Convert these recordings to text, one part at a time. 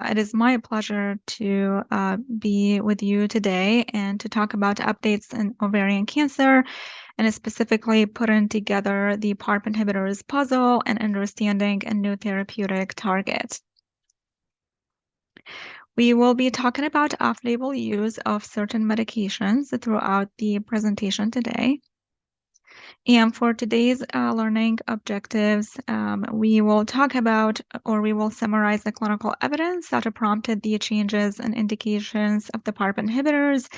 It is my pleasure to be with you today and to talk about updates in ovarian cancer and specifically putting together the PARP inhibitors puzzle and understanding a new therapeutic target. We will be talking about off-label use of certain medications throughout the presentation today. And for today's learning objectives, we will talk about, or we will summarize the clinical evidence that prompted the changes and indications of the PARP inhibitors,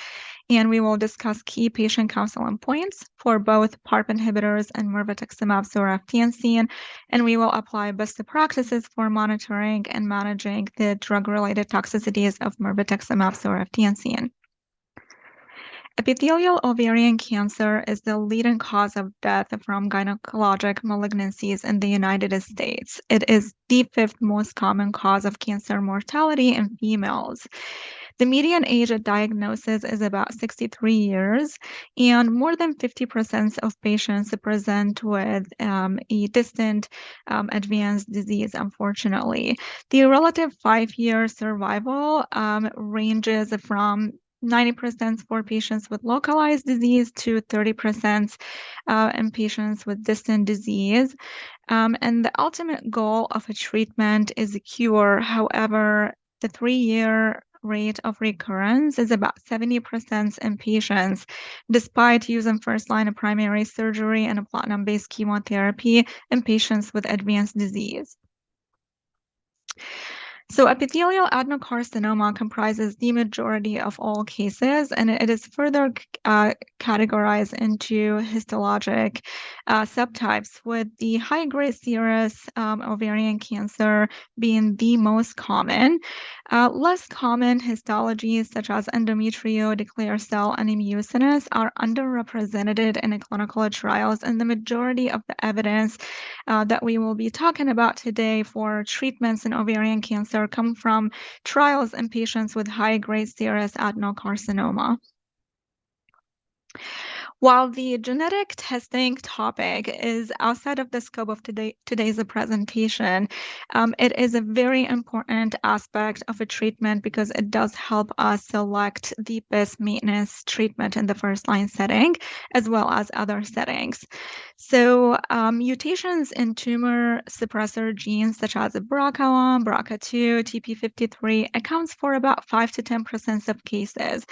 and we will discuss key patient counseling points for both PARP inhibitors and mirvetuximab soravtansine, and we will apply best practices for monitoring and managing the drug-related toxicities of mirvetuximab soravtansine. Epithelial ovarian cancer is the leading cause of death from gynecologic malignancies in the United States. It is the fifth most common cause of cancer mortality in females. The median age at diagnosis is about 63 years, and more than 50% of patients present with a distant advanced disease, unfortunately. The relative 5-year survival ranges from 90% for patients with localized disease to 30% in patients with distant disease. And the ultimate goal of a treatment is a cure. However, the 3-year rate of recurrence is about 70% in patients, despite using first-line primary surgery and a platinum-based chemotherapy in patients with advanced disease. So epithelial adenocarcinoma comprises the majority of all cases, and it is further categorized into histologic subtypes, with the high-grade serous ovarian cancer being the most common. Less common histologies such as endometrioid, clear cell, and mucinous are underrepresented in clinical trials, and the majority of the evidence that we will be talking about today for treatments in ovarian cancer come from trials in patients with high-grade serous adenocarcinoma. While the genetic testing topic is outside of the scope of today's presentation, it is a very important aspect of a treatment because it does help us select the best maintenance treatment in the first-line setting, as well as other settings. So mutations in tumor suppressor genes such as BRCA1, BRCA2, TP53 accounts for about 5 to 10% of cases.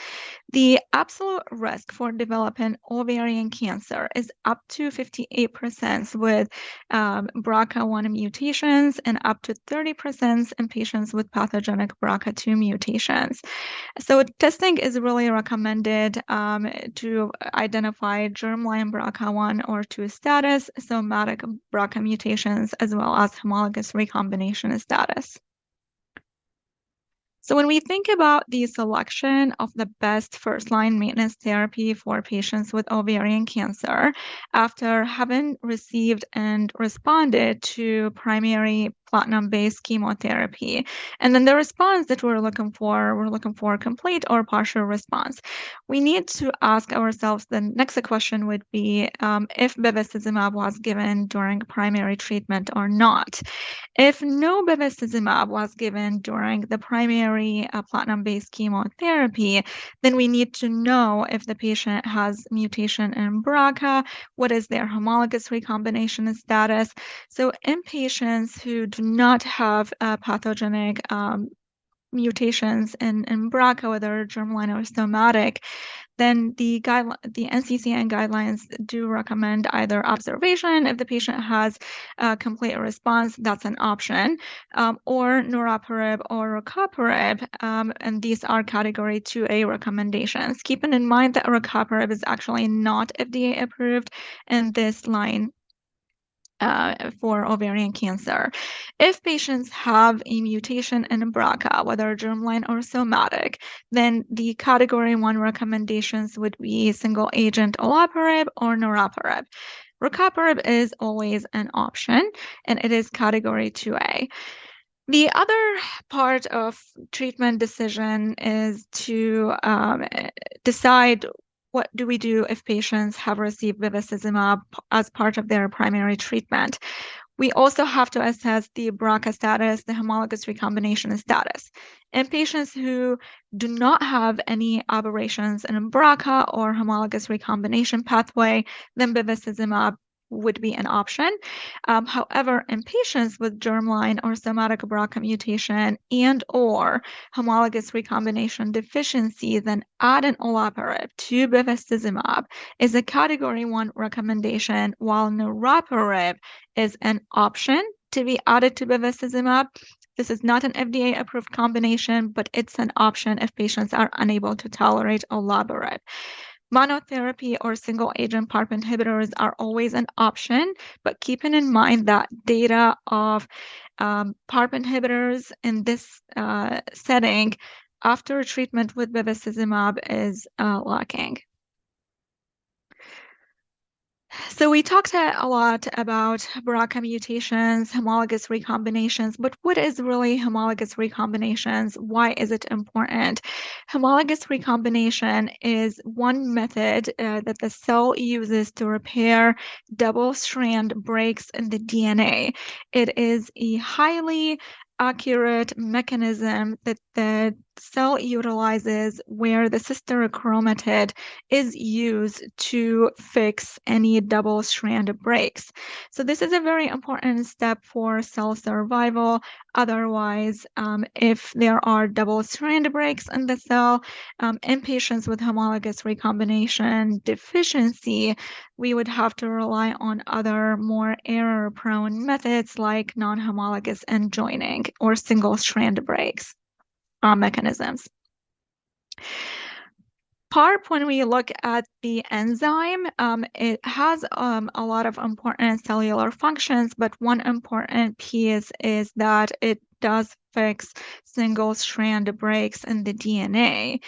The absolute risk for developing ovarian cancer is up to 58% with BRCA1 mutations and up to 30% in patients with pathogenic BRCA2 mutations. So testing is really recommended to identify germline BRCA1 or 2 status, somatic BRCA mutations, as well as homologous recombination status. So when we think about the selection of the best first-line maintenance therapy for patients with ovarian cancer, after having received and responded to primary platinum-based chemotherapy, and then the response that we're looking for complete or partial response, we need to ask ourselves, the next question would be if bevacizumab was given during primary treatment or not. If no bevacizumab was given during the primary platinum-based chemotherapy, then we need to know if the patient has mutation in BRCA, what is their homologous recombination status. So in patients who do not have pathogenic mutations in BRCA, whether germline or somatic, then the NCCN guidelines do recommend either observation if the patient has a complete response, that's an option, or niraparib or rucaparib, and these are category 2A recommendations. Keeping in mind that rucaparib is actually not FDA approved in this line for ovarian cancer. If patients have a mutation in BRCA, whether germline or somatic, then the category 1 recommendations would be single agent olaparib or niraparib. Rucaparib is always an option, and it is category 2A. The other part of treatment decision is to decide what do we do if patients have received bevacizumab as part of their primary treatment? We also have to assess the BRCA status, the homologous recombination status. In patients who do not have any aberrations in BRCA or homologous recombination pathway, then bevacizumab would be an option. However, in patients with germline or somatic BRCA mutation and or homologous recombination deficiency, then add olaparib to bevacizumab is a category 1 recommendation, while niraparib is an option to be added to bevacizumab. This is not an FDA-approved combination, but it's an option if patients are unable to tolerate olaparib. Monotherapy or single-agent PARP inhibitors are always an option, but keeping in mind that data of PARP inhibitors in this setting after treatment with bevacizumab is lacking. So we talked a lot about BRCA mutations, homologous recombinations, but what is really homologous recombinations? Why is it important? Homologous recombination is one method that the cell uses to repair double-strand breaks in the DNA. It is a highly accurate mechanism that the cell utilizes where the sister chromatid is used to fix any double-strand breaks. So this is a very important step for cell survival. Otherwise, if there are double-strand breaks in the cell, in patients with homologous recombination deficiency, we would have to rely on other more error-prone methods like non-homologous end joining or single-strand breaks mechanisms. PARP, when we look at the enzyme, it has a lot of important cellular functions, but one important piece is that it does fix single-strand breaks in the DNA.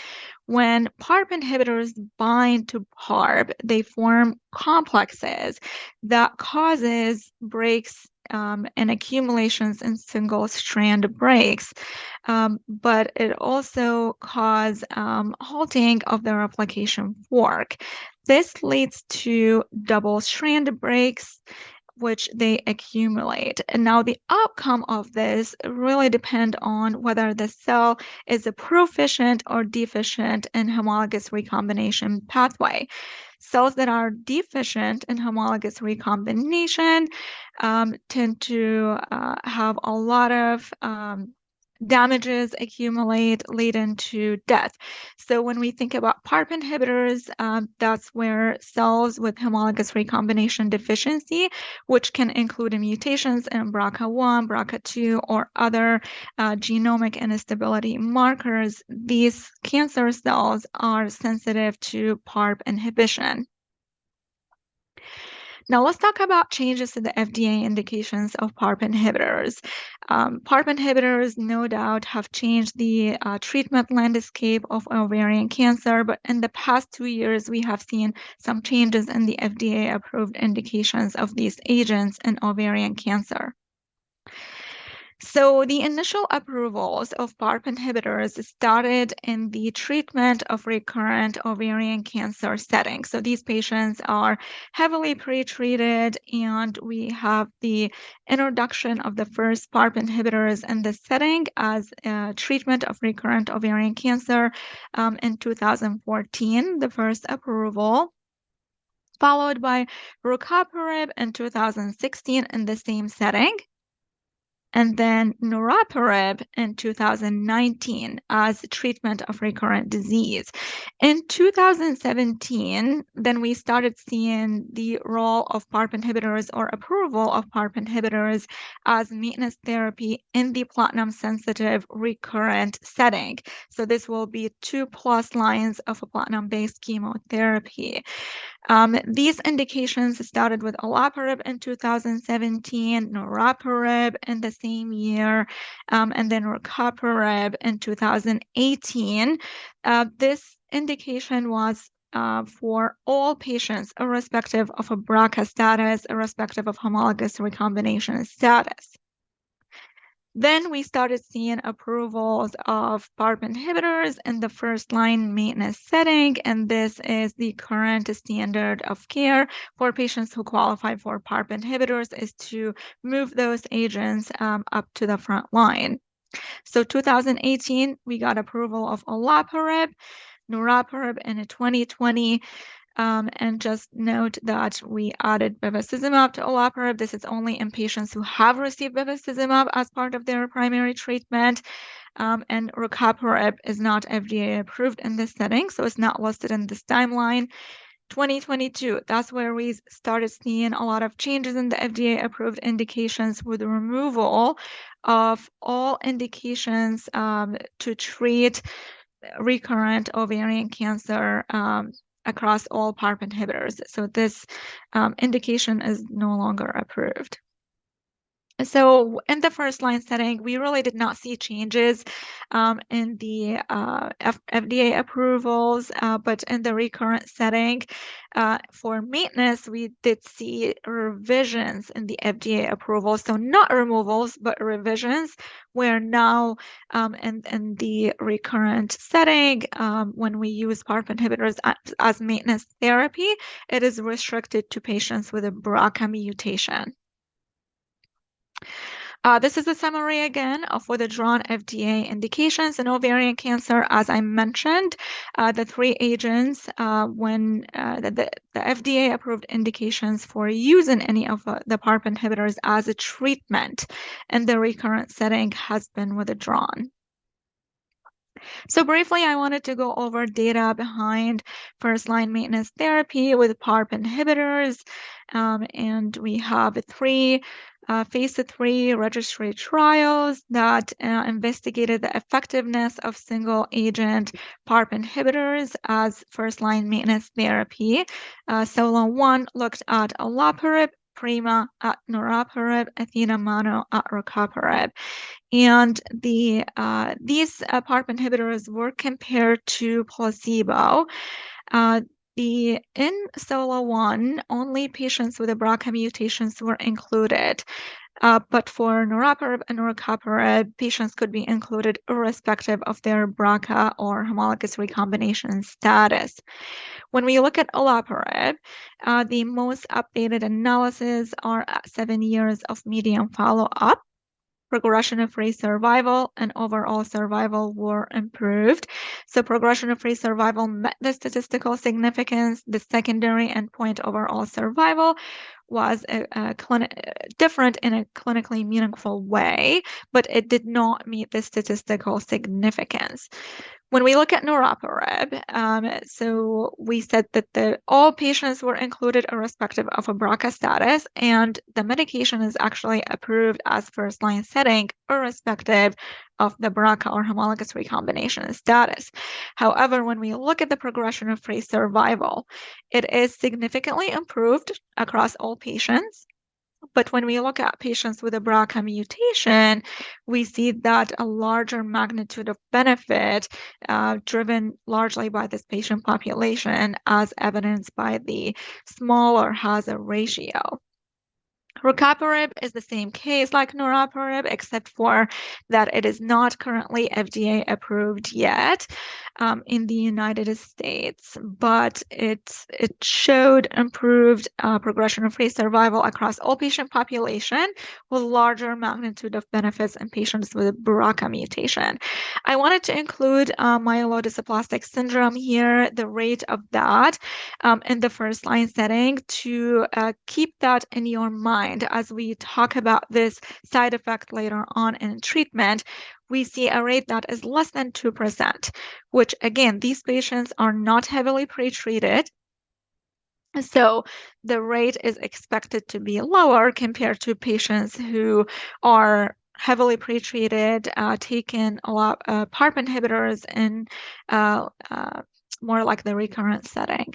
When PARP inhibitors bind to PARP, they form complexes that causes breaks and accumulations in single-strand breaks, but it also causes halting of the replication fork. This leads to double-strand breaks, which they accumulate. And now the outcome of this really depends on whether the cell is a proficient or deficient in homologous recombination pathway. Cells that are deficient in homologous recombination tend to have a lot of damages accumulate, leading to death. So when we think about PARP inhibitors, that's where cells with homologous recombination deficiency, which can include mutations in BRCA1, BRCA2, or other genomic instability markers, these cancer cells are sensitive to PARP inhibition. Now let's talk about changes to the FDA indications of PARP inhibitors. PARP inhibitors, no doubt, have changed the treatment landscape of ovarian cancer, but in the past 2 years, we have seen some changes in the FDA-approved indications of these agents in ovarian cancer. So the initial approvals of PARP inhibitors started in the treatment of recurrent ovarian cancer setting. So these patients are heavily pretreated, and we have the introduction of the first PARP inhibitors in this setting as a treatment of recurrent ovarian cancer in 2014, the first approval, followed by rucaparib in 2016 in the same setting, and then niraparib in 2019 as treatment of recurrent disease. In 2017, then we started seeing the role of PARP inhibitors or approval of PARP inhibitors as maintenance therapy in the platinum-sensitive recurrent setting. So this will be 2+ lines of a platinum-based chemotherapy. These indications started with olaparib in 2017, niraparib in the same year, and then rucaparib in 2018. This indication was for all patients, irrespective of a BRCA status, irrespective of homologous recombination status. Then we started seeing approvals of PARP inhibitors in the first-line maintenance setting, and this is the current standard of care for patients who qualify for PARP inhibitors, is to move those agents up to the front line. So 2018, we got approval of olaparib, niraparib in 2020. And just note that we added bevacizumab to olaparib. This is only in patients who have received bevacizumab as part of their primary treatment. And rucaparib is not FDA approved in this setting, so it's not listed in this timeline. 2022, that's where we started seeing a lot of changes in the FDA approved indications with the removal of all indications to treat recurrent ovarian cancer across all PARP inhibitors. So this indication is no longer approved. So in the first-line setting, we really did not see changes in the FDA approvals, but in the recurrent setting, for maintenance, we did see revisions in the FDA approval. So not removals, but revisions, where now in the recurrent setting, when we use PARP inhibitors as maintenance therapy, it is restricted to patients with a BRCA mutation. This is a summary again of the drawn FDA indications in ovarian cancer. As I mentioned, the three agents, when the FDA approved indications for using any of the PARP inhibitors as a treatment in the recurrent setting has been withdrawn. So briefly, I wanted to go over data behind first-line maintenance therapy with PARP inhibitors. And we have three phase 3 registry trials that investigated the effectiveness of single-agent PARP inhibitors as first-line maintenance therapy. Solo 1 looked at olaparib, Prima at niraparib, Athena mono at rucaparib. And these PARP inhibitors were compared to placebo. In Solo 1, only patients with the BRCA mutations were included. But for niraparib and rucaparib, patients could be included irrespective of their BRCA or homologous recombination status. When we look at olaparib, the most updated analyses are at 7 years of median follow-up. Progression-free survival and overall survival were improved. So progression-free survival met the statistical significance. The secondary endpoint, overall survival, was different in a clinically meaningful way, but it did not meet the statistical significance. When we look at niraparib, so we said that all patients were included irrespective of a BRCA status, and the medication is actually approved as first-line setting irrespective of the BRCA or homologous recombination status. However, when we look at the progression-free survival, it is significantly improved across all patients. But when we look at patients with a BRCA mutation, we see that a larger magnitude of benefit driven largely by this patient population, as evidenced by the smaller hazard ratio. Rucaparib is the same case like niraparib, except for that it is not currently FDA approved yet in the United States, but it showed improved progression-free survival across all patient population with larger magnitude of benefits in patients with BRCA mutation. I wanted to include myelodysplastic syndrome here, the rate of that in the first-line setting, to keep that in your mind as we talk about this side effect later on in treatment. We see a rate that is less than 2%, which again, these patients are not heavily pretreated. So the rate is expected to be lower compared to patients who are heavily pretreated, taken a lot of PARP inhibitors in more like the recurrent setting.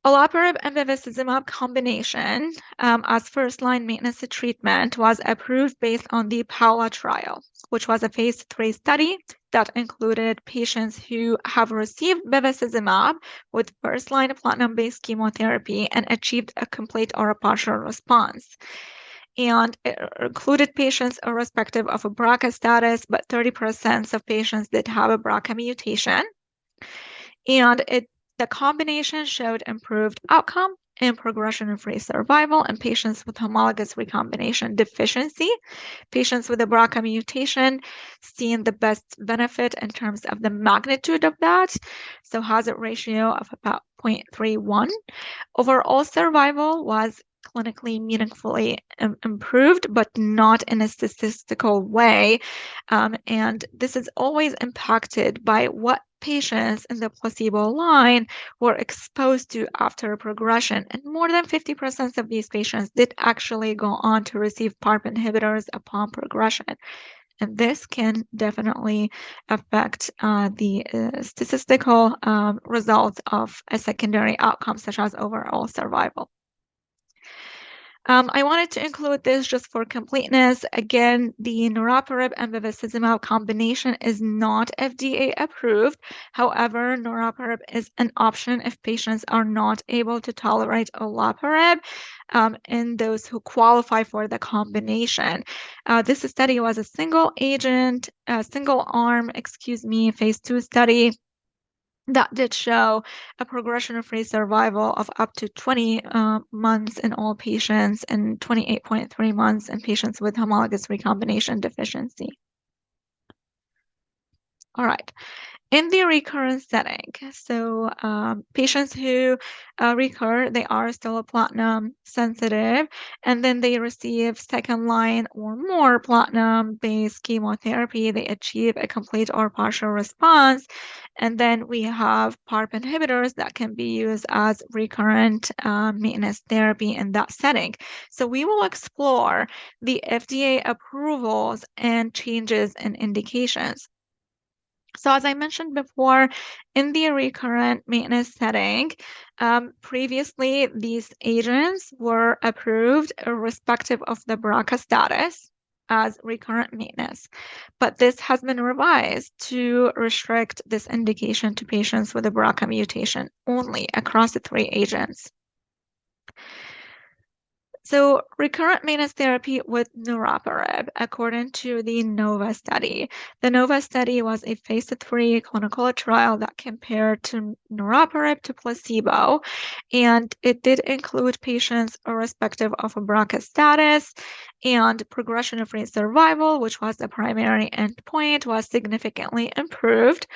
Olaparib and bevacizumab combination as first-line maintenance treatment was approved based on the PAOLA trial, which was a phase 3 study that included patients who have received bevacizumab with first-line platinum-based chemotherapy and achieved a complete or a partial response. and it included patients irrespective of a BRCA status, but 30% of patients did have a BRCA mutation. And the combination showed improved outcome in progression-free survival in patients with homologous recombination deficiency. Patients with a BRCA mutation seen the best benefit in terms of the magnitude of that. So hazard ratio of about 0.31. Overall survival was clinically meaningfully improved, but not in a statistical way. And this is always impacted by what patients in the placebo line were exposed to after progression. And more than 50% of these patients did actually go on to receive PARP inhibitors upon progression. And this can definitely affect the statistical results of a secondary outcome, such as overall survival. I wanted to include this just for completeness. Again, the niraparib and bevacizumab combination is not FDA approved. However, niraparib is an option if patients are not able to tolerate olaparib in those who qualify for the combination. This study was a single arm, phase 2 study that did show a progression-free survival of up to 20 months in all patients and 28.3 months in patients with homologous recombination deficiency. All right. In the recurrent setting, so patients who recur, they are still platinum sensitive, and then they receive second line or more platinum-based chemotherapy. They achieve a complete or partial response, and then we have PARP inhibitors that can be used as recurrent maintenance therapy in that setting. So we will explore the FDA approvals and changes in indications. So as I mentioned before, in the recurrent maintenance setting, previously these agents were approved irrespective of the BRCA status as recurrent maintenance. But this has been revised to restrict this indication to patients with a BRCA mutation only across the 3 agents. So recurrent maintenance therapy with niraparib, according to the NOVA study. The NOVA study was a phase 3 clinical trial that compared to niraparib to placebo, and it did include patients irrespective of a BRCA status, and progression-free survival, which was the primary endpoint, was significantly improved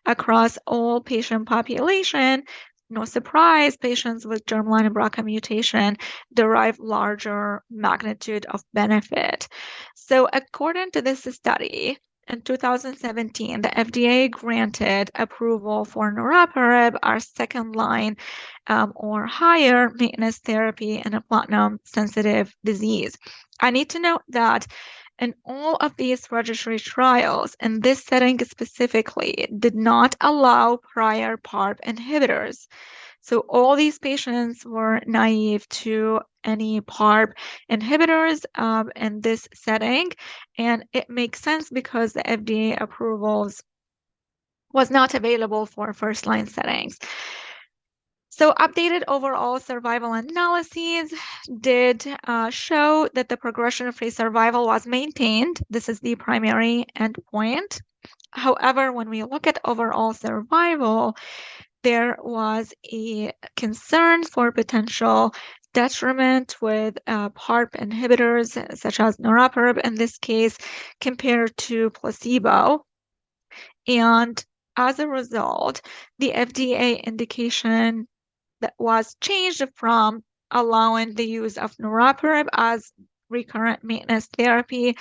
across all patient population. No surprise, patients with germline and BRCA mutation derive larger magnitude of benefit. So according to this study, in 2017, the FDA granted approval for niraparib, our second line or higher maintenance therapy in a platinum-sensitive disease. I need to note that in all of these registry trials, in this setting specifically, did not allow prior PARP inhibitors. So all these patients were naive to any PARP inhibitors in this setting, and it makes sense because the FDA approvals was not available for first-line settings. So updated overall survival analyses did show that the progression-free survival was maintained. This is the primary endpoint. However, when we look at overall survival, there was a concern for potential detriment with PARP inhibitors, such as niraparib in this case, compared to placebo. And as a result, the FDA indication that was changed from allowing the use of niraparib as recurrent maintenance therapy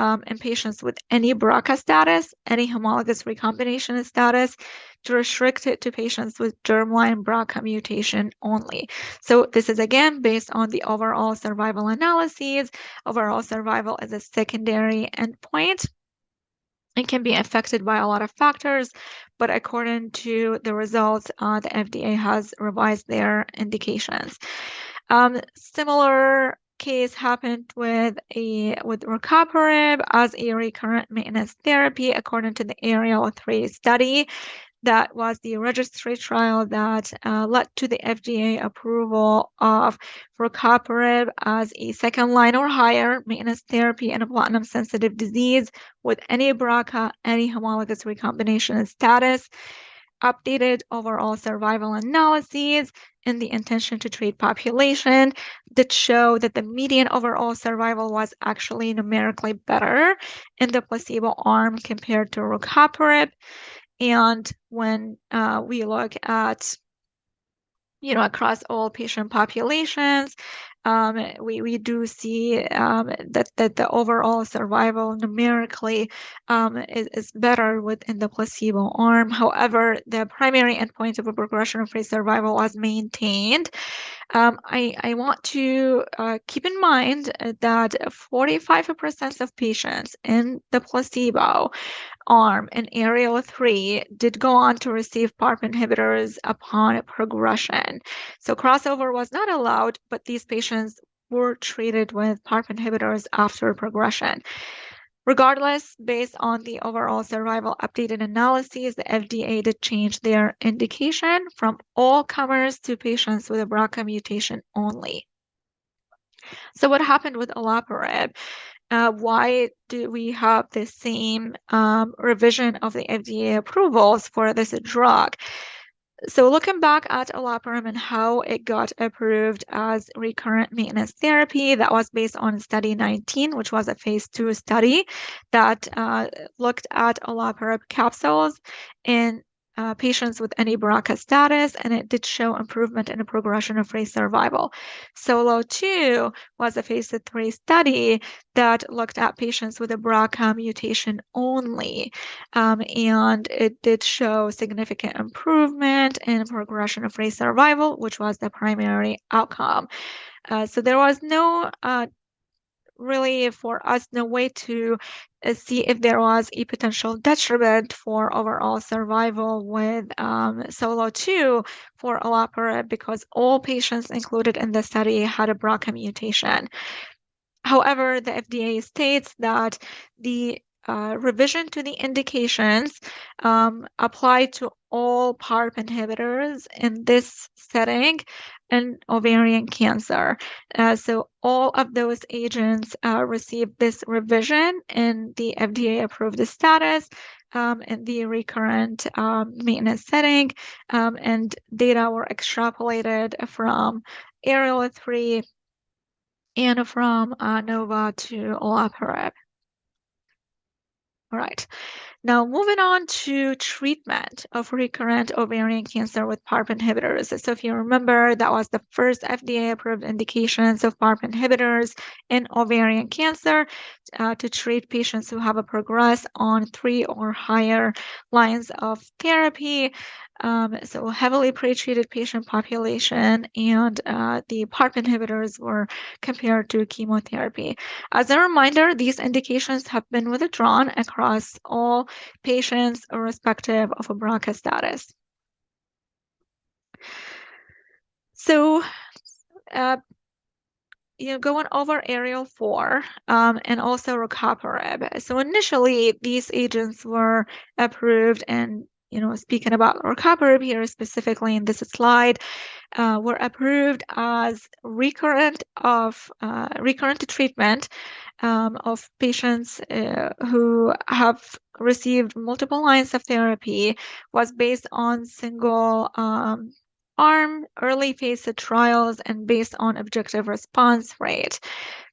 in patients with any BRCA status, any homologous recombination status, to restrict it to patients with germline BRCA mutation only. So this is again based on the overall survival analyses. Overall survival is a secondary endpoint. It can be affected by a lot of factors, but according to the results, the FDA has revised their indications. Similar case happened with rucaparib as a recurrent maintenance therapy, according to the ARIEL 3 study. That was the registry trial that led to the FDA approval of rucaparib as a second-line or higher maintenance therapy in a platinum-sensitive disease with any BRCA, any homologous recombination status, updated overall survival analyses in the intention to treat population that show that the median overall survival was actually numerically better in the placebo arm compared to rucaparib. And when we look at, across all patient populations, we do see that the overall survival numerically is better within the placebo arm. However, the primary endpoint of a progression-free survival was maintained. I want to keep in mind that 45% of patients in the placebo arm in Aerial 3 did go on to receive PARP inhibitors upon progression. So crossover was not allowed, but these patients were treated with PARP inhibitors after progression. Regardless, based on the overall survival updated analyses, the FDA did change their indication from all comers to patients with a BRCA mutation only. So what happened with olaparib? Why do we have the same revision of the FDA approvals for this drug? So looking back at olaparib and how it got approved as recurrent maintenance therapy, that was based on study 19, which was a phase 2 study that looked at olaparib capsules in patients with any BRCA status, and it did show improvement in the progression-free survival. Solo 2 was a phase 3 study that looked at patients with a BRCA mutation only, and it did show significant improvement in progression-free survival, which was the primary outcome. So there was no really for us no way to see if there was a potential detriment for overall survival with Solo 2 for olaparib because all patients included in the study had a BRCA mutation. However, the FDA states that the revision to the indications apply to all PARP inhibitors in this setting in ovarian cancer. So all of those agents received this revision in the FDA-approved status in the recurrent maintenance setting, and data were extrapolated from Aerial 3 and from Nova to olaparib. All right. Now, moving on to treatment of recurrent ovarian cancer with PARP inhibitors. So if you remember, that was the first FDA-approved indications of PARP inhibitors in ovarian cancer to treat patients who have progressed on 3 or higher lines of therapy. So heavily pretreated patient population, and the PARP inhibitors were compared to chemotherapy. As a reminder, these indications have been withdrawn across all patients irrespective of a BRCA status. So, going over Aerial 4 and also rucaparib. So initially, these agents were approved, and speaking about rucaparib here specifically in this slide, were approved as recurrent treatment of patients who have received multiple lines of therapy, was based on single arm early phase trials and based on objective response rate.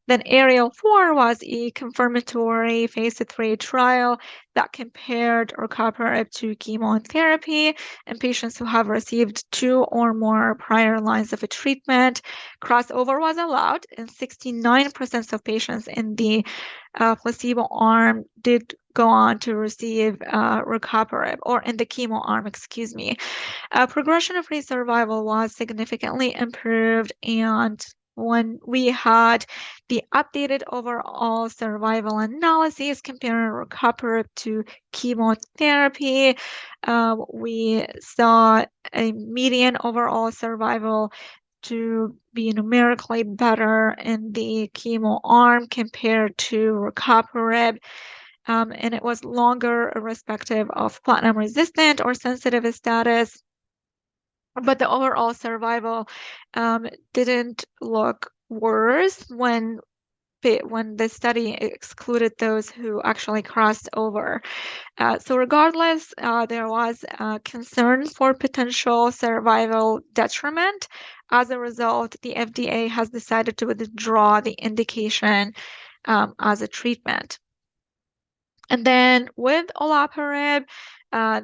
Then Aerial 4 was a confirmatory phase 3 trial that compared rucaparib to chemotherapy in patients who have received 2 or more prior lines of a treatment. Crossover was allowed, and 69% of patients in the placebo arm did go on to receive rucaparib, or in the chemo arm, excuse me. Progression-free survival was significantly improved, and when we had the updated overall survival analyses comparing rucaparib to chemotherapy, we saw a median overall survival to be numerically better in the chemo arm compared to rucaparib. and it was longer irrespective of platinum resistant or sensitive status. But the overall survival didn't look worse when the study excluded those who actually crossed over. So regardless, there was concern for potential survival detriment. As a result, the FDA has decided to withdraw the indication as a treatment. And then with olaparib, uh,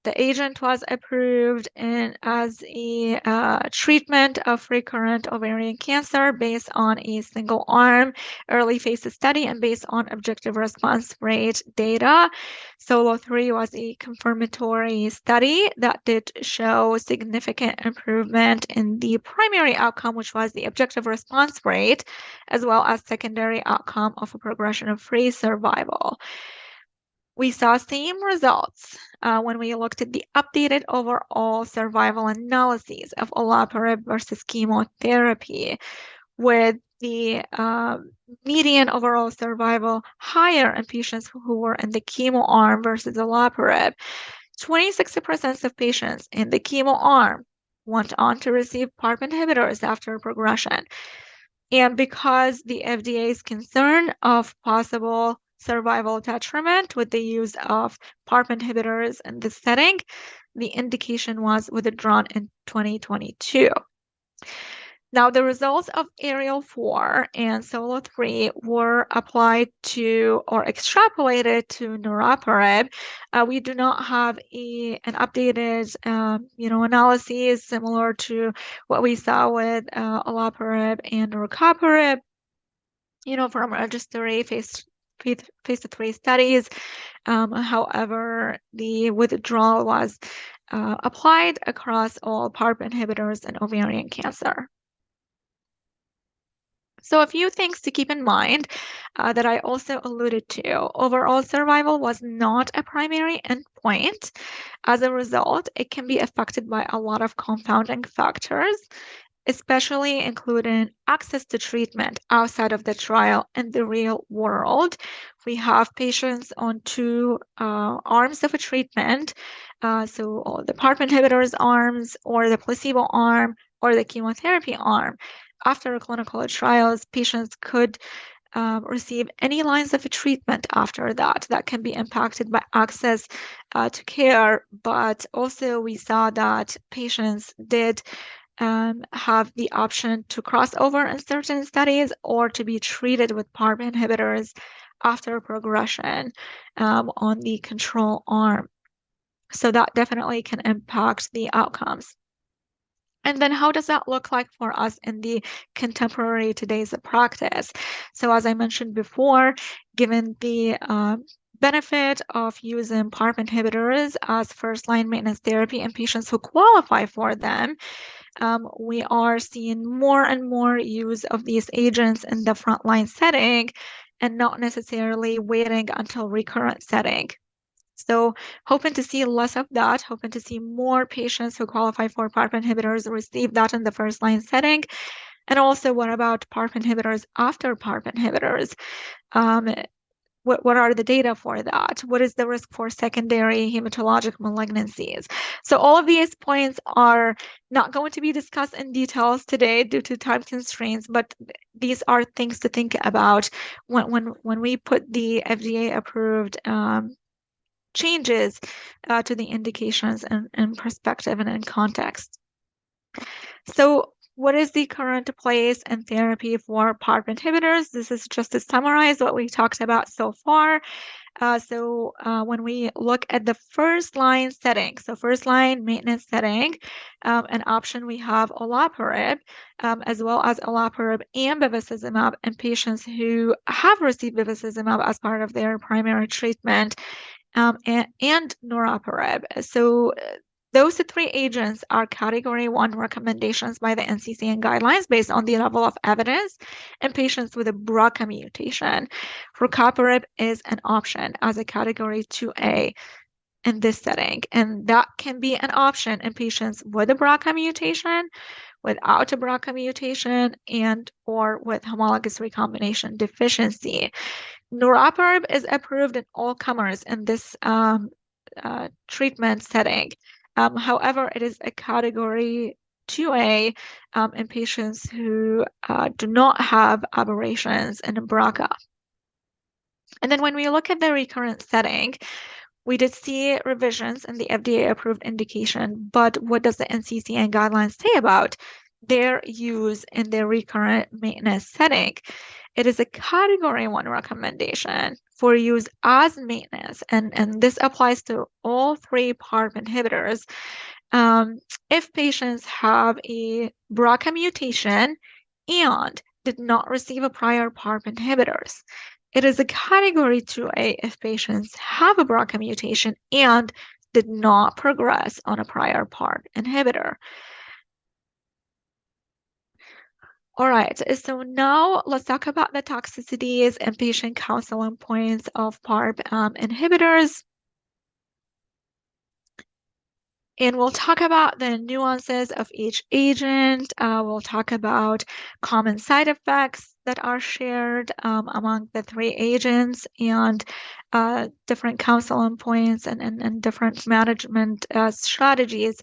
the agent was approved as a treatment of recurrent ovarian cancer based on a single arm early phase study and based on objective response rate data. Solo 3 was a confirmatory study that did show significant improvement in the primary outcome, which was the objective response rate, as well as secondary outcome of a progression-free survival. We saw same results when we looked at the updated overall survival analyses of olaparib versus chemotherapy, with the median overall survival higher in patients who were in the chemo arm versus olaparib. 26% of patients in the chemo arm went on to receive PARP inhibitors after progression. And because the FDA is concerned of possible survival detriment with the use of PARP inhibitors in this setting, the indication was withdrawn in 2022. Now, the results of Ariel 4 and Solo 3 were applied to or extrapolated to niraparib. We do not have an updated, analysis similar to what we saw with olaparib and rucaparib, from registry phase 3 studies. However, the withdrawal was applied across all PARP inhibitors in ovarian cancer. So a few things to keep in mind that I also alluded to. Overall survival was not a primary endpoint. As a result, it can be affected by a lot of confounding factors, especially including access to treatment outside of the trial in the real world. We have patients on two arms of a treatment, so the PARP inhibitors arms or the placebo arm or the chemotherapy arm. After clinical trials, patients could receive any lines of treatment after that. That can be impacted by access to care, but also we saw that patients did have the option to cross over in certain studies or to be treated with PARP inhibitors after progression on the control arm. So that definitely can impact the outcomes. And then how does that look like for us in the contemporary today's practice? So as I mentioned before, given the benefit of using PARP inhibitors as first-line maintenance therapy in patients who qualify for them, we are seeing more and more use of these agents in the frontline setting and not necessarily waiting until recurrent setting. So hoping to see less of that, hoping to see more patients who qualify for PARP inhibitors receive that in the first line setting. And also, what about PARP inhibitors after PARP inhibitors? What are the data for that? What is the risk for secondary hematologic malignancies? So all of these points are not going to be discussed in details today due to time constraints, but these are things to think about when we put the FDA-approved changes to the indications in perspective and in context. So what is the current place and therapy for PARP inhibitors? This is just to summarize what we talked about so far. When we look at the first line setting, so first line maintenance setting, an option we have olaparib, as well as olaparib and bevacizumab in patients who have received bevacizumab as part of their primary treatment, and niraparib. So those three agents are category 1 recommendations by the NCCN guidelines based on the level of evidence in patients with a BRCA mutation. Rucaparib is an option as a category 2A in this setting, and that can be an option in patients with a BRCA mutation, without a BRCA mutation, and or with homologous recombination deficiency. Niraparib is approved in all comers in this treatment setting. However, it is a category 2A in patients who do not have aberrations in BRCA. And then when we look at the recurrent setting, we did see revisions in the FDA-approved indication, but what does the NCCN guidelines say about their use in the recurrent maintenance setting? It is a category 1 recommendation for use as maintenance, and this applies to all 3 PARP inhibitors. If patients have a BRCA mutation and did not receive a prior PARP inhibitors. It is a category 2A if patients have a BRCA mutation and did not progress on a prior PARP inhibitor. All right, so now let's talk about the toxicities and patient counseling points of PARP inhibitors. And we'll talk about the nuances of each agent. We'll talk about common side effects that are shared among the 3 agents and different counseling points and different management strategies.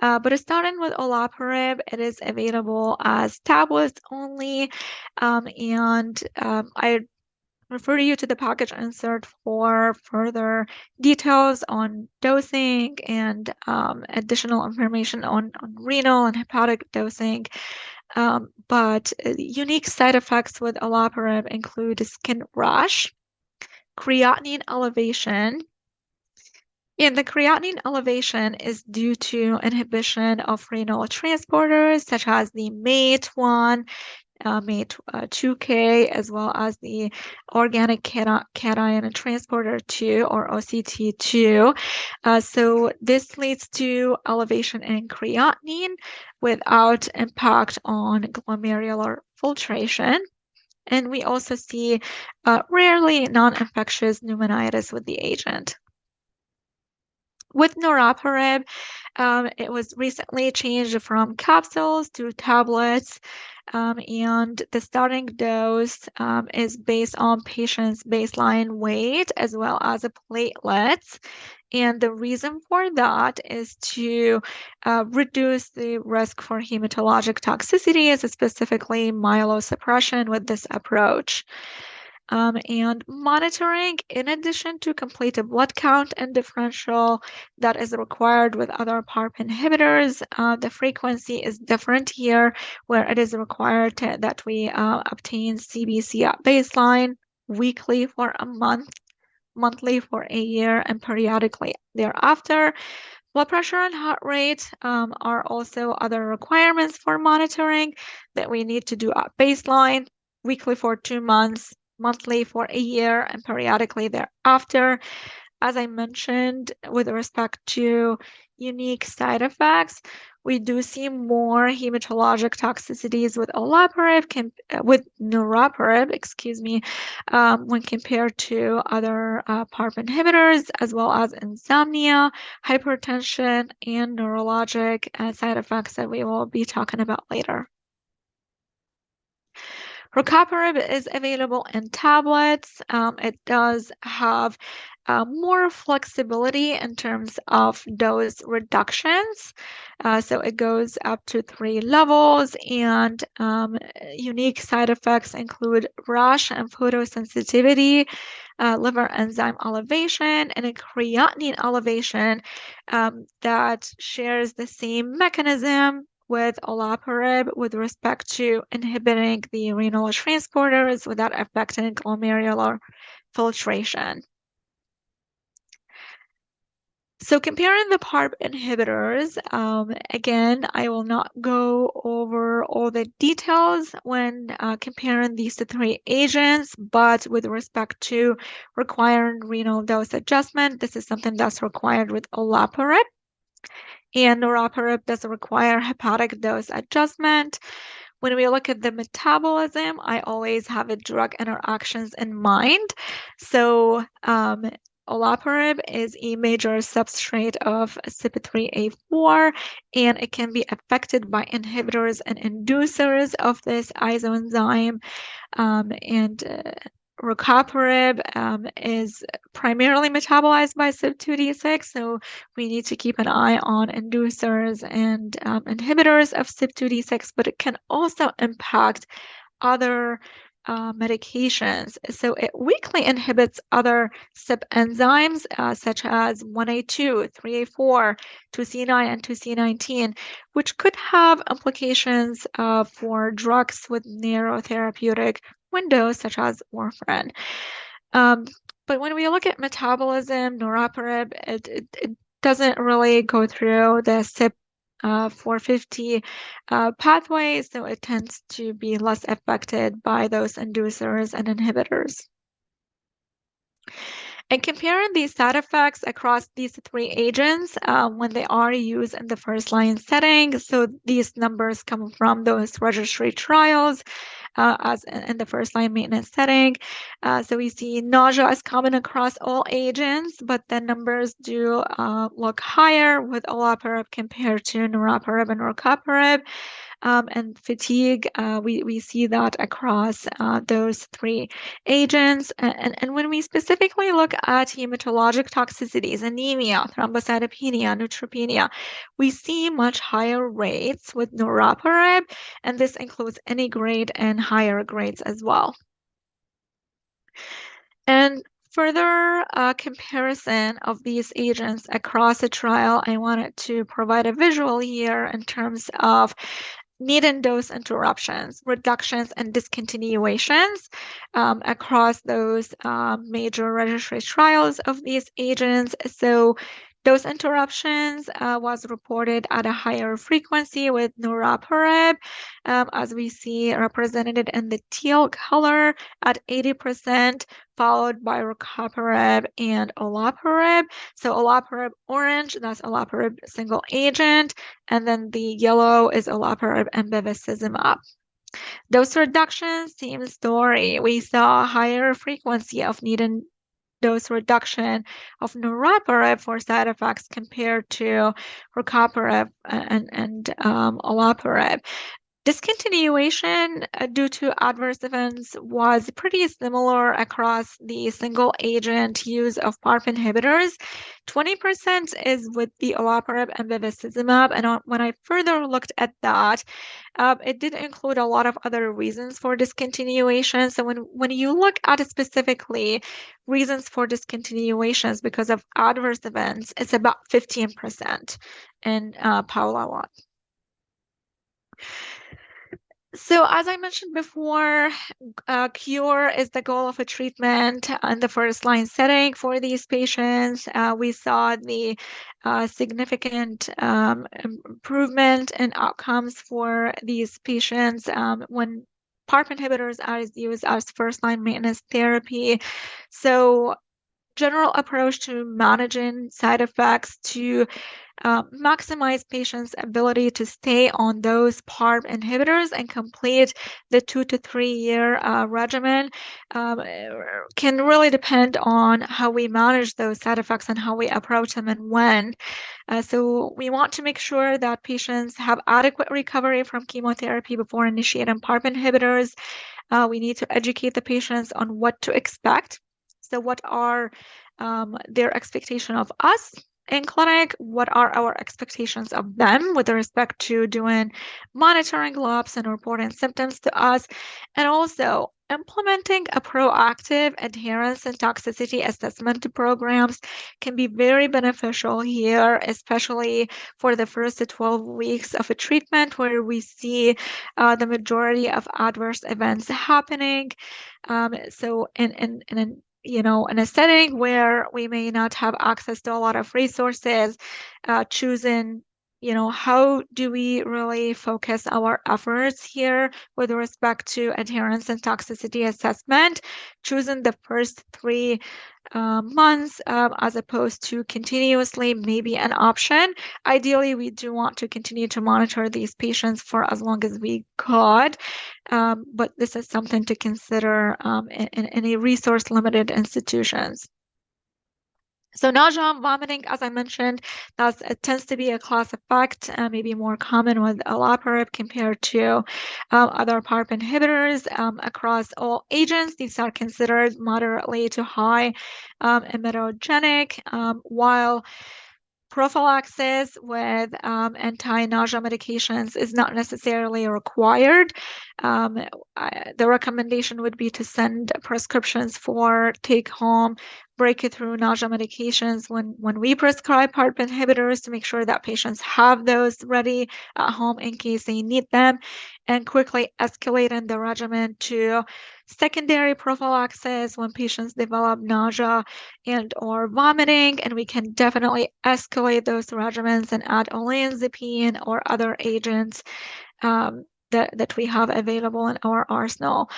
But starting with olaparib, it is available as tablets only. I refer you to the package insert for further details on dosing and additional information on renal and hepatic dosing. But unique side effects with olaparib include skin rash, creatinine elevation, and the creatinine elevation is due to inhibition of renal transporters such as the MATE1, MATE2K, as well as the organic cation transporter 2 or OCT2. So this leads to elevation in creatinine without impact on glomerular filtration. And we also see rarely non-infectious pneumonitis with the agent. With niraparib, it was recently changed from capsules to tablets, and the starting dose is based on patient's baseline weight as well as a platelets. And the reason for that is to reduce the risk for hematologic toxicities, specifically myelosuppression with this approach. And monitoring, in addition to complete a blood count and differential that is required with other PARP inhibitors, the frequency is different here, where it is required that we obtain CBC at baseline, weekly for a month, monthly for a year, and periodically thereafter. Blood pressure and heart rate are also other requirements for monitoring that we need to do at baseline, weekly for 2 months, monthly for a year, and periodically thereafter. As I mentioned, with respect to unique side effects, we do see more hematologic toxicities with olaparib, with niraparib, when compared to other PARP inhibitors, as well as insomnia, hypertension, and neurologic side effects that we will be talking about later. Rucaparib is available in tablets. It does have more flexibility in terms of dose reductions. So it goes up to 3 levels, and unique side effects include rash and photosensitivity, liver enzyme elevation, and a creatinine elevation that shares the same mechanism with olaparib with respect to inhibiting the renal transporters without affecting glomerular filtration. So comparing the PARP inhibitors, again, I will not go over all the details when comparing these 3 agents, but with respect to requiring renal dose adjustment, this is something that's required with olaparib. And niraparib does require hepatic dose adjustment. When we look at the metabolism, I always have a drug interactions in mind. So olaparib is a major substrate of CYP3A4, and it can be affected by inhibitors and inducers of this isoenzyme. rucaparib is primarily metabolized by CYP2D6, so we need to keep an eye on inducers and inhibitors of CYP2D6, but it can also impact other medications. So it weakly inhibits other CYP enzymes such as 1A2, 3A4, 2C9, and 2C19, which could have implications for drugs with narrow therapeutic windows such as warfarin. But when we look at metabolism, niraparib, it doesn't really go through the CYP 450 pathway, so it tends to be less affected by those inducers and inhibitors. And comparing these side effects across these three agents when they are used in the first-line setting, so these numbers come from those registry trials as in the first-line maintenance setting. So we see nausea is common across all agents, but the numbers do look higher with olaparib compared to niraparib and rucaparib. And fatigue, we see that across those three agents. And when we specifically look at hematologic toxicities, anemia, thrombocytopenia, neutropenia, we see much higher rates with niraparib, and this includes any grade and higher grades as well. And further comparison of these agents across a trial, I wanted to provide a visual here in terms of need and dose interruptions, reductions, and discontinuations across those major registry trials of these agents. So dose interruptions was reported at a higher frequency with niraparib, as we see represented in the teal color at 80%, followed by rucaparib and olaparib. So olaparib orange, that's olaparib single agent, and then the yellow is olaparib and bevacizumab. Dose reduction, same story. We saw higher frequency of need and dose reduction of niraparib for side effects compared to rucaparib and olaparib. Discontinuation due to adverse events was pretty similar across the single agent use of PARP inhibitors. 20% is with the olaparib and bevacizumab, and when I further looked at that, it did include a lot of other reasons for discontinuation. So when you look at it specifically, reasons for discontinuations because of adverse events, it's about 15% in Paula 1. So as I mentioned before, cure is the goal of a treatment in the first-line setting for these patients. We saw the significant improvement in outcomes for these patients when PARP inhibitors are used as first-line maintenance therapy. So general approach to managing side effects to maximize patients' ability to stay on those PARP inhibitors and complete the 2 to 3 year regimen can really depend on how we manage those side effects and how we approach them and when. So we want to make sure that patients have adequate recovery from chemotherapy before initiating PARP inhibitors. We need to educate the patients on what to expect. So what are their expectation of us in clinic? What are our expectations of them with respect to doing monitoring labs and reporting symptoms to us? And also implementing a proactive adherence and toxicity assessment programs can be very beneficial here, especially for the first 12 weeks of a treatment where we see the majority of adverse events happening. So in in a setting where we may not have access to a lot of resources, choosing, how do we really focus our efforts here with respect to adherence and toxicity assessment, choosing the first 3 months as opposed to continuously may be an option. Ideally, we do want to continue to monitor these patients for as long as we could, but this is something to consider in any resource-limited institutions. So nausea, vomiting, as I mentioned, it tends to be a class effect, maybe more common with olaparib compared to other PARP inhibitors. Across all agents, these are considered moderately to high emetogenic, while prophylaxis with anti-nausea medications is not necessarily required. The recommendation would be to send prescriptions for take-home breakthrough nausea medications when we prescribe PARP inhibitors to make sure that patients have those ready at home in case they need them, and quickly escalate in the regimen to secondary prophylaxis when patients develop nausea and or vomiting, and we can definitely escalate those regimens and add olanzapine or other agents that we have available in our arsenal.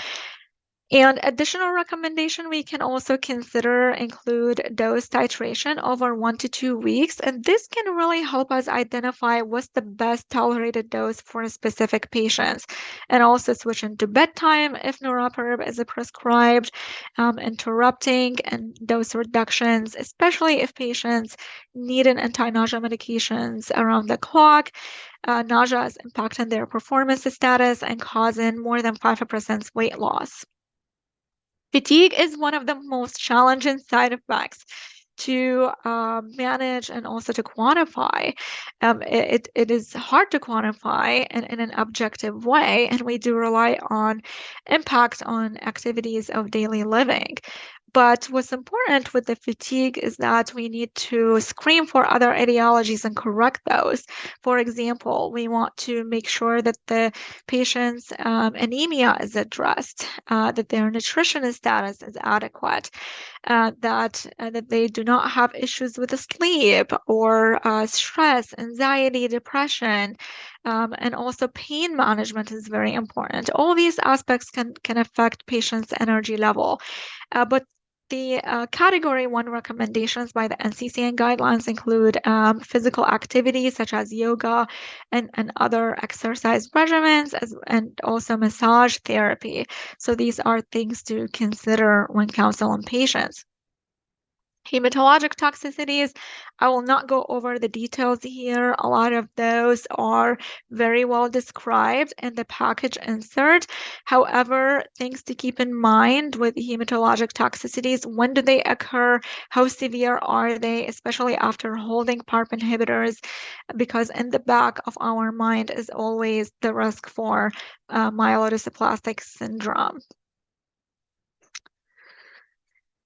And additional recommendation we can also consider include dose titration over 1 to 2 weeks. And this can really help us identify what's the best tolerated dose for specific patients. And also switch into bedtime if niraparib is prescribed, interrupting and dose reductions, especially if patients need an anti-nausea medications around the clock. Nausea is impacting their performance status and causing more than 5% weight loss. Fatigue is one of the most challenging side effects to manage and also to quantify. It is hard to quantify in an objective way, and we do rely on impact on activities of daily living. But what's important with the fatigue is that we need to screen for other etiologies and correct those. For example, we want to make sure that the patient's anemia is addressed, that their nutrition status is adequate, that they do not have issues with sleep or stress, anxiety, depression, and also pain management is very important. All these aspects can affect patients' energy level, but the Category 1 recommendations by the NCCN guidelines include physical activity such as yoga and other exercise regimens, and also massage therapy. So these are things to consider when counseling patients. Hematologic toxicities, I will not go over the details here. A lot of those are very well described in the package insert. However, things to keep in mind with hematologic toxicities: when do they occur? How severe are they, especially after holding PARP inhibitors? Because in the back of our mind is always the risk for myelodysplastic syndrome.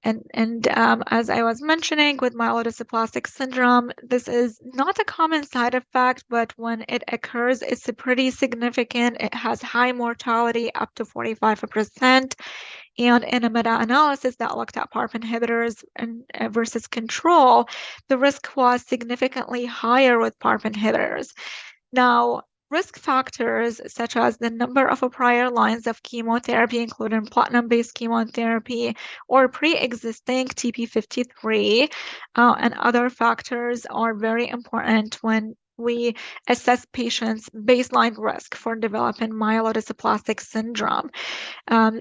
And as I was mentioning, with myelodysplastic syndrome, this is not a common side effect, but when it occurs, it's pretty significant. It has high mortality, up to 45%. And in a meta-analysis that looked at PARP inhibitors versus control, the risk was significantly higher with PARP inhibitors. Now, risk factors such as the number of prior lines of chemotherapy, including platinum-based chemotherapy or pre-existing TP53, and other factors are very important when we assess patients' baseline risk for developing myelodysplastic syndrome.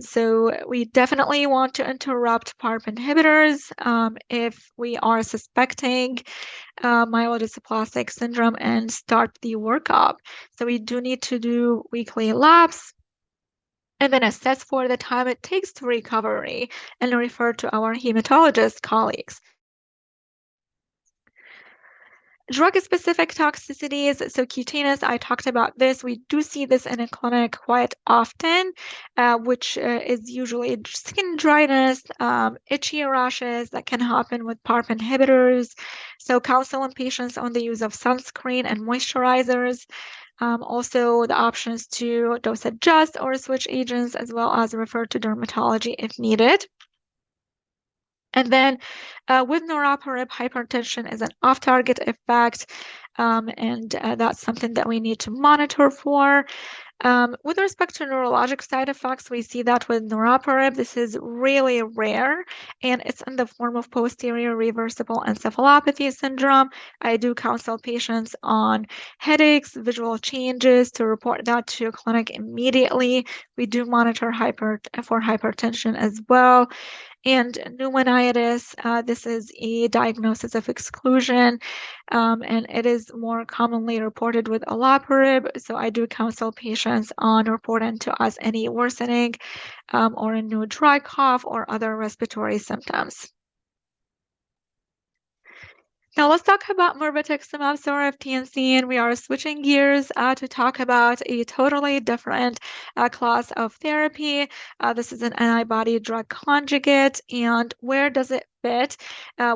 So we definitely want to interrupt PARP inhibitors if we are suspecting myelodysplastic syndrome and start the workup. So we do need to do weekly labs and then assess for the time it takes to recovery and refer to our hematologist colleagues. Drug-specific toxicities, so cutaneous, I talked about this. We do see this in a clinic quite often, which is usually skin dryness, itchy rashes that can happen with PARP inhibitors. So counseling patients on the use of sunscreen and moisturizers. Also, the options to dose adjust or switch agents, as well as refer to dermatology if needed. And then with niraparib, hypertension is an off-target effect, and that's something that we need to monitor for. With respect to neurologic side effects, we see that with niraparib, this is really rare, and it's in the form of posterior reversible encephalopathy syndrome. I do counsel patients on headaches, visual changes to report that to a clinic immediately. We do monitor for hypertension as well. And pneumonitis, this is a diagnosis of exclusion, and it is more commonly reported with olaparib. So I do counsel patients on reporting to us any worsening or a new dry cough or other respiratory symptoms. Now let's talk about mirvetuximab soravtansine, and we are switching gears to talk about a totally different class of therapy. This is an antibody drug conjugate, and where does it fit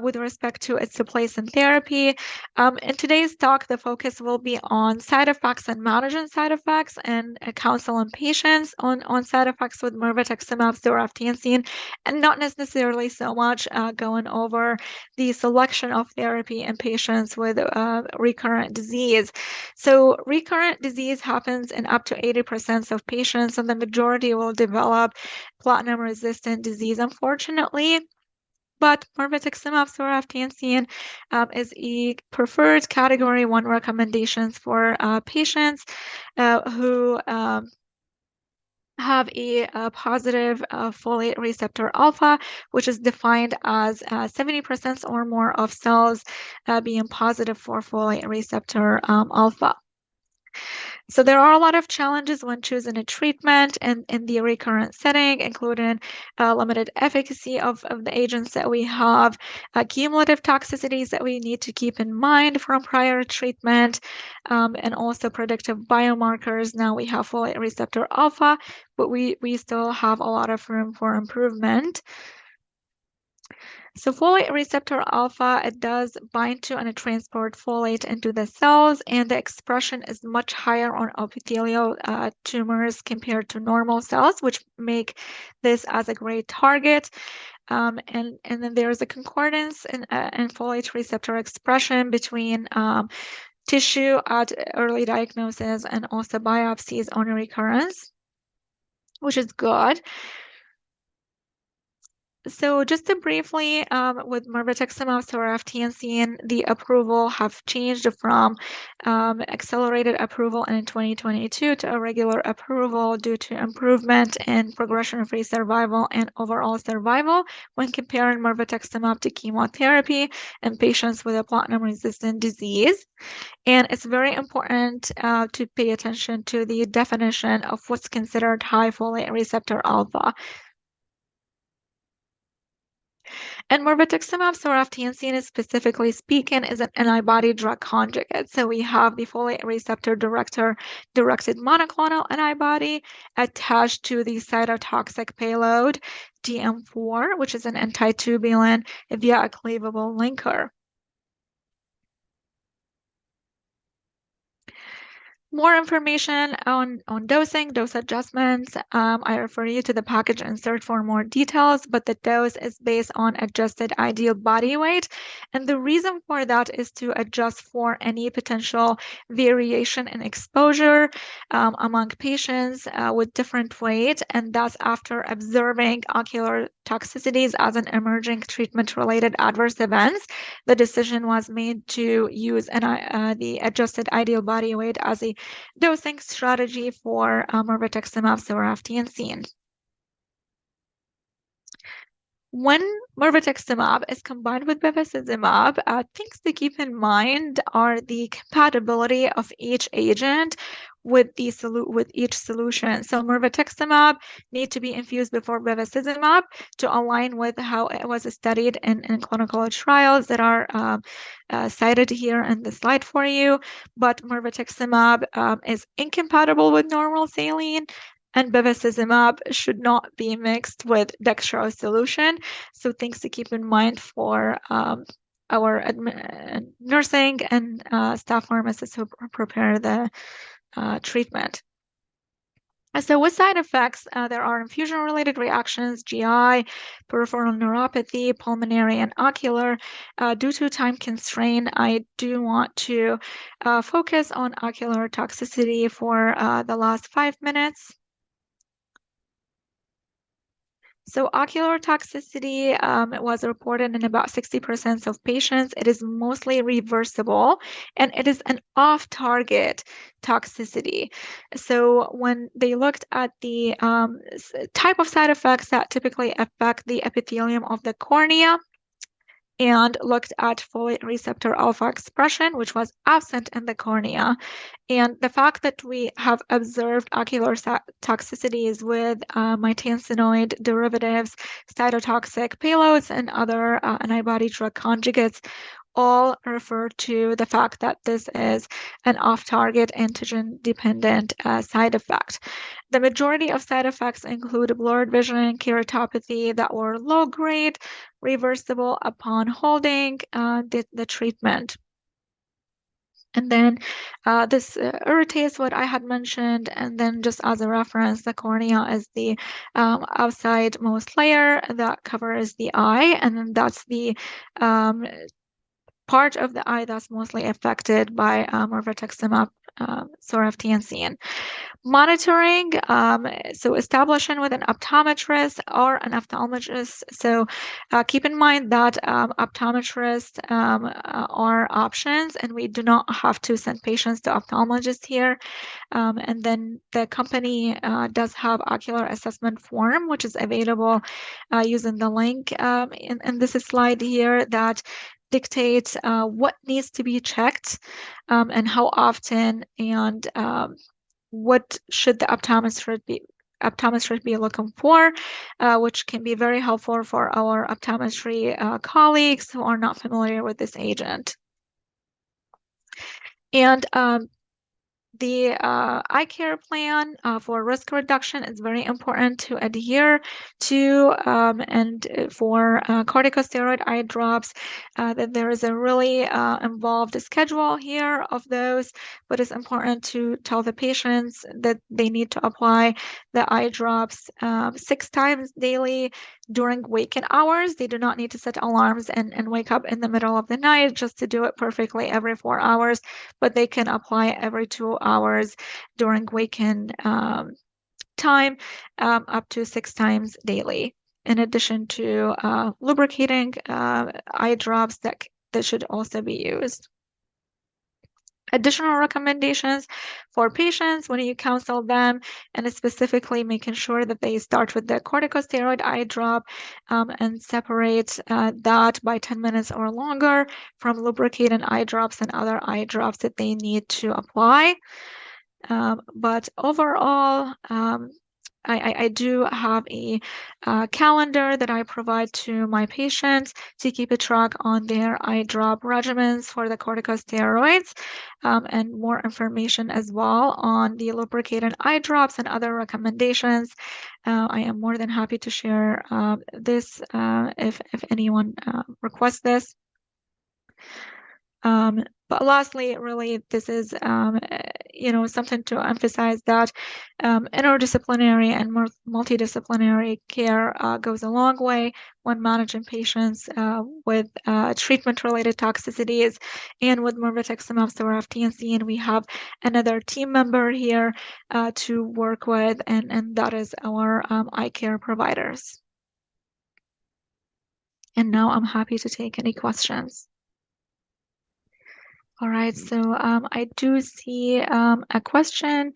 with respect to its place in therapy? In today's talk, the focus will be on side effects and managing side effects, and counsel on patients on side effects with mirvetuximab soravtansine, and not necessarily so much going over the selection of therapy in patients with recurrent disease. So recurrent disease happens in up to 80% of patients, and the majority will develop platinum-resistant disease, unfortunately. But mirvetuximab soravtansine is a preferred Category 1 recommendations for patients who have a positive folate receptor alpha, which is defined as 70% or more of cells being positive for folate receptor alpha. So there are a lot of challenges when choosing a treatment and in the recurrent setting, including limited efficacy of the agents that we have, cumulative toxicities that we need to keep in mind from prior treatment, and also predictive biomarkers. Now we have folate receptor alpha, but we still have a lot of room for improvement. So folate receptor alpha, it does bind to and transport folate into the cells, and the expression is much higher on epithelial tumors compared to normal cells, which make this as a great target. And then there's a concordance in folate receptor expression between tissue at early diagnosis and also biopsies on recurrence, which is good. So just to briefly, with mirvetuximab soravtansine, the approval have changed from accelerated approval in 2022 to a regular approval due to improvement in progression-free survival and overall survival when comparing mirvetuximab to chemotherapy in patients with a platinum-resistant disease. And it's very important to pay attention to the definition of what's considered high folate receptor alpha. And mirvetuximab soravtansine, specifically speaking, is an antibody drug conjugate. So we have the folate receptor directed monoclonal antibody attached to the cytotoxic payload DM4, which is an antitubulin via a cleavable linker. More information on dosing, dose adjustments, I refer you to the package insert for more details, but the dose is based on adjusted ideal body weight. And the reason for that is to adjust for any potential variation in exposure among patients with different weight. And that's after observing ocular toxicities as an emerging treatment-related adverse events. The decision was made to use the adjusted ideal body weight as a dosing strategy for mirvetuximab soravtansine. When mirvetuximab is combined with bevacizumab, things to keep in mind are the compatibility of each agent with each solution. So mirvetuximab need to be infused before bevacizumab to align with how it was studied in clinical trials that are cited here in the slide for you. But mirvetuximab is incompatible with normal saline, and bevacizumab should not be mixed with dextrose solution. So things to keep in mind for our nursing and staff pharmacists who prepare the treatment. So with side effects, there are infusion-related reactions, GI, peripheral neuropathy, pulmonary, and ocular. Due to time constraint, I do want to focus on ocular toxicity for the last 5 minutes. So ocular toxicity was reported in about 60% of patients. It is mostly reversible, and it is an off-target toxicity. So when they looked at the type of side effects that typically affect the epithelium of the cornea, and looked at folate receptor alpha expression, which was absent in the cornea. And the fact that we have observed ocular toxicities with mitensinoid derivatives, cytotoxic payloads, and other antibody drug conjugates all refer to the fact that this is an off-target antigen-dependent side effect. The majority of side effects include blurred vision, keratopathy that were low-grade, reversible upon holding the treatment. And then this irritates what I had mentioned. And then just as a reference, the cornea is the outside-most layer that covers the eye. And then that's the part of the eye that's mostly affected by mirvetuximab soravtansine. Monitoring, so establishing with an optometrist or an ophthalmologist. So keep in mind that optometrists are options, and we do not have to send patients to ophthalmologists here. And then the company does have ocular assessment form, which is available using the link in this slide here that dictates what needs to be checked and how often, and what should the optometrist be looking for, which can be very helpful for our optometry colleagues who are not familiar with this agent. And the eye care plan for risk reduction is very important to adhere to, and for corticosteroid eye drops, that there is a really involved schedule here of those, but it's important to tell the patients that they need to apply the eye drops 6 times daily during waking hours. They do not need to set alarms and wake up in the middle of the night just to do it perfectly every 4 hours, but they can apply every 2 hours during waking time, up to 6 times daily, in addition to lubricating eye drops that should also be used. Additional recommendations for patients when you counsel them, and specifically making sure that they start with the corticosteroid eye drop and separate that by 10 minutes or longer from lubricating eye drops and other eye drops that they need to apply. But overall, I do have a calendar that I provide to my patients to keep a track on their eye drop regimens for the corticosteroids, and more information as well on the lubricated eye drops and other recommendations. I am more than happy to share this if anyone requests this. But lastly, really, this is something to emphasize that interdisciplinary and multidisciplinary care goes a long way when managing patients with treatment-related toxicities. And with mirvetuximab soravtansine, we have another team member here to work with, and that is our eye care providers. And now I'm happy to take any questions. All right, so I do see a question.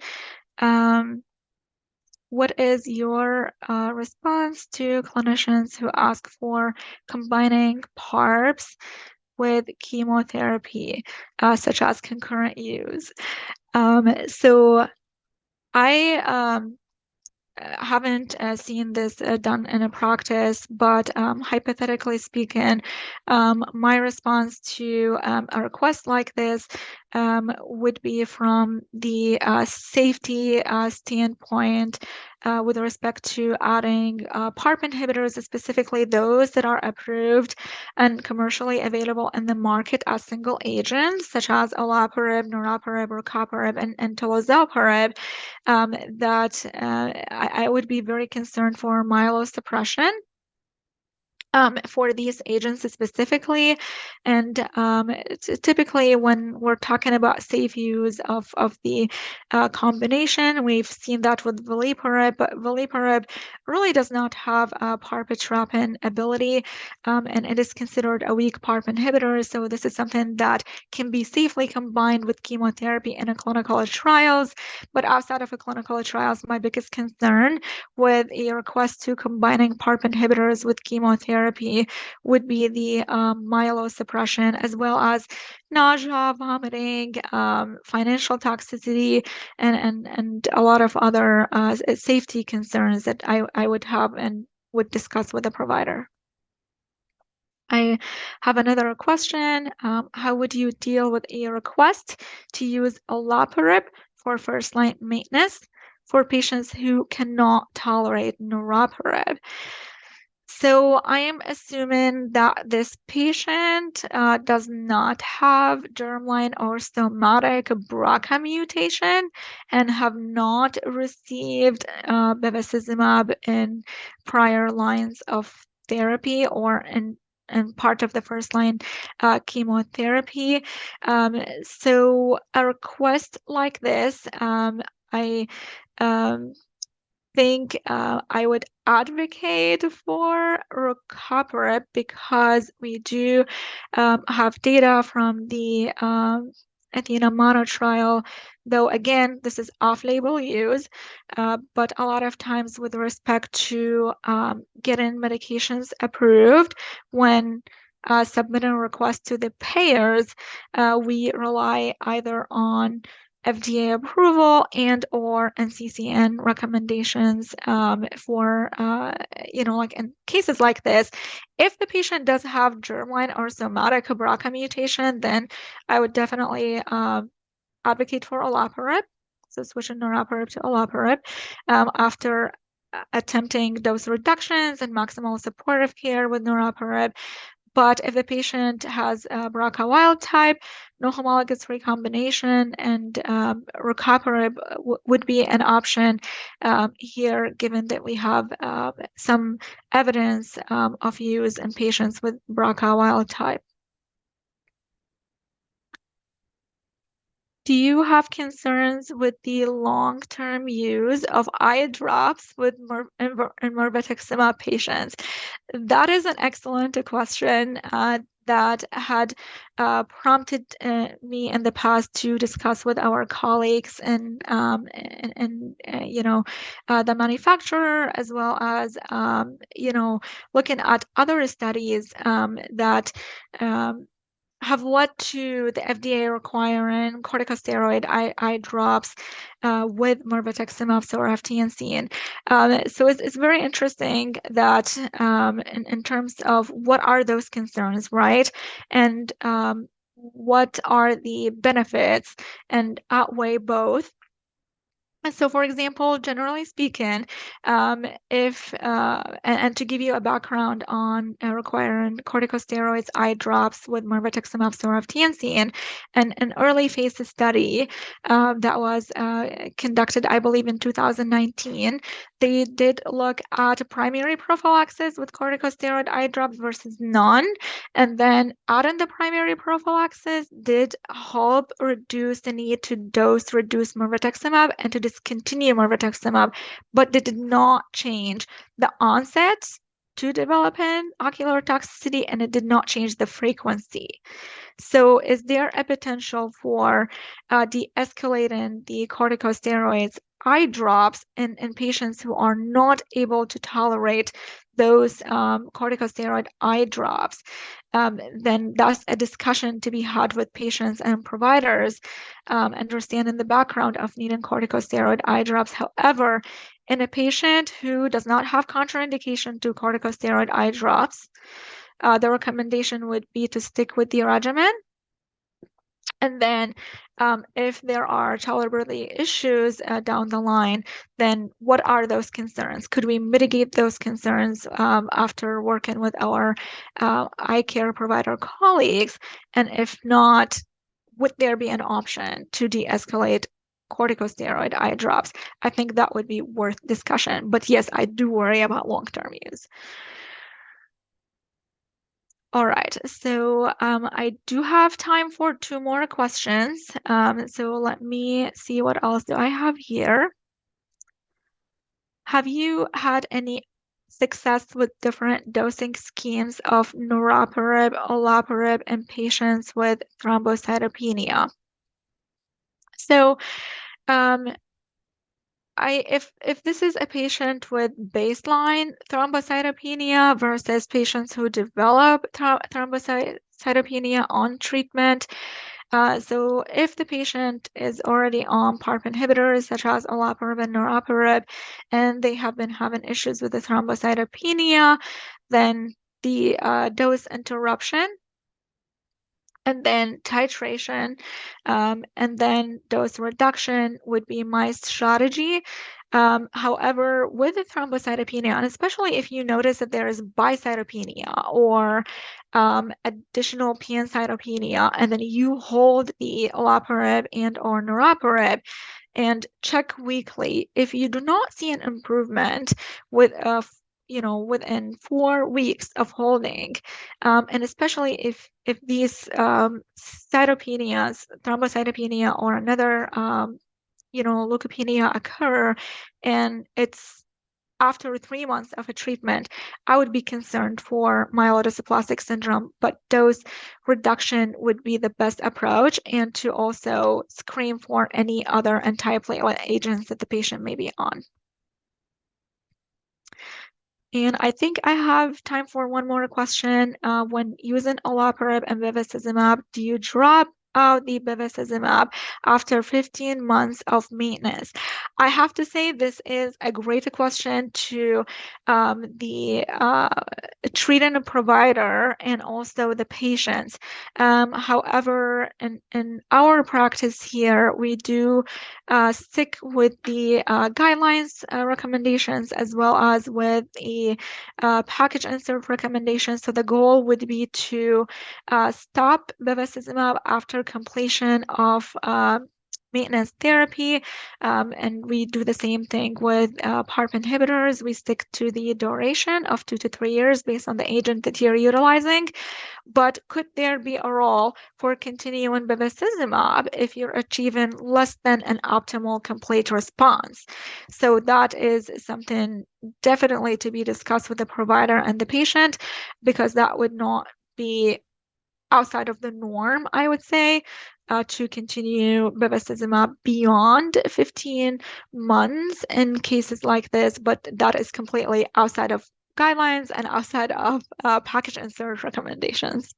What is your response to clinicians who ask for combining PARPs with chemotherapy, such as concurrent use? So I haven't seen this done in a practice, but hypothetically speaking, my response to a request like this would be from the safety standpoint with respect to adding PARP inhibitors, specifically those that are approved and commercially available in the market as single agents, such as olaparib, niraparib, rucaparib, and talazoparib, that I would be very concerned for myelosuppression. for these agents specifically. And typically when we're talking about safe use of the combination, we've seen that with veliparib, but veliparib really does not have a PARP trapin ability, and it is considered a weak PARP inhibitor. So this is something that can be safely combined with chemotherapy in a clinical trials. But outside of a clinical trials, my biggest concern with a request to combining PARP inhibitors with chemotherapy would be the myelosuppression, as well as nausea, vomiting, financial toxicity, and a lot of other safety concerns that I would have and would discuss with the provider. I have another question. How would you deal with a request to use olaparib for first-line maintenance for patients who cannot tolerate niraparib? So I am assuming that this patient does not have germline or somatic BRCA mutation and have not received bevacizumab in prior lines of therapy or in part of the first line chemotherapy. So a request like this, I think I would advocate for rucaparib because we do have data from the Athena mono trial, though again, this is off-label use, but a lot of times with respect to getting medications approved when submitting requests to the payers, we rely either on FDA approval and or NCCN recommendations for, like in cases like this. If the patient does have germline or somatic BRCA mutation, then I would definitely advocate for olaparib. So switching niraparib to olaparib after attempting dose reductions and maximal supportive care with niraparib. But if the patient has BRCA wild type, no homologous recombination, and rucaparib would be an option here, given that we have some evidence of use in patients with BRCA wild type. Do you have concerns with the long-term use of eye drops with mirvetuximab patients? That is an excellent question that had prompted me in the past to discuss with our colleagues and the manufacturer, as well as looking at other studies that have led to the FDA requiring corticosteroid eye drops with mirvetuximab soravtansine. So it's very interesting that in terms of what are those concerns, right? And what are the benefits and outweigh both. So, for example, generally speaking, if and to give you a background on requiring corticosteroids eye drops with mirvetuximab soravtansine, an early phase study that was conducted, I believe, in 2019, they did look at primary prophylaxis with corticosteroid eye drops versus none, and then adding the primary prophylaxis did help reduce the need to dose reduce mirvetuximab and to discontinue mirvetuximab, but they did not change the onset to developing ocular toxicity, and it did not change the frequency. So is there a potential for de-escalating the corticosteroids eye drops in patients who are not able to tolerate those corticosteroid eye drops? Then that's a discussion to be had with patients and providers, understanding the background of needing corticosteroid eye drops. However, in a patient who does not have contraindication to corticosteroid eye drops, the recommendation would be to stick with the regimen. And then if there are tolerability issues down the line, then what are those concerns? Could we mitigate those concerns after working with our eye care provider colleagues? And if not, would there be an option to de-escalate corticosteroid eye drops? I think that would be worth discussion. But yes, I do worry about long-term use. All right, so I do have time for two more questions. So let me see what else do I have here. Have you had any success with different dosing schemes of niraparib, olaparib in patients with thrombocytopenia? So, um, if this is a patient with baseline thrombocytopenia versus patients who develop thrombocytopenia on treatment, so if the patient is already on PARP inhibitors such as olaparib and niraparib, and they have been having issues with the thrombocytopenia, then the dose interruption and then titration, and then dose reduction would be my strategy. However, with the thrombocytopenia, and especially if you notice that there is bicytopenia or additional pancytopenia, and then you hold the olaparib and or niraparib and check weekly. If you do not see an improvement with within 4 weeks of holding, and especially if these cytopenias, thrombocytopenia or another leukopenia occur, and it's after 3 months of a treatment, I would be concerned for myelodysplastic syndrome, but dose reduction would be the best approach, and to also screen for any other antiplatelet agents that the patient may be on. And I think I have time for one more question. When using olaparib and bevacizumab, do you drop out the bevacizumab after 15 months of maintenance? I have to say this is a great question to the treating provider and also the patients. However, in our practice here, we do stick with the guidelines recommendations as well as with a package insert recommendations. So the goal would be to stop bevacizumab after completion of maintenance therapy, and we do the same thing with PARP inhibitors. We stick to the duration of 2 to 3 years based on the agent that you're utilizing. But could there be a role for continuing bevacizumab if you're achieving less than an optimal complete response? So that is something definitely to be discussed with the provider and the patient, because that would not be outside of the norm, I would say, to continue bevacizumab beyond 15 months in cases like this, but that is completely outside of guidelines and outside of package insert recommendations.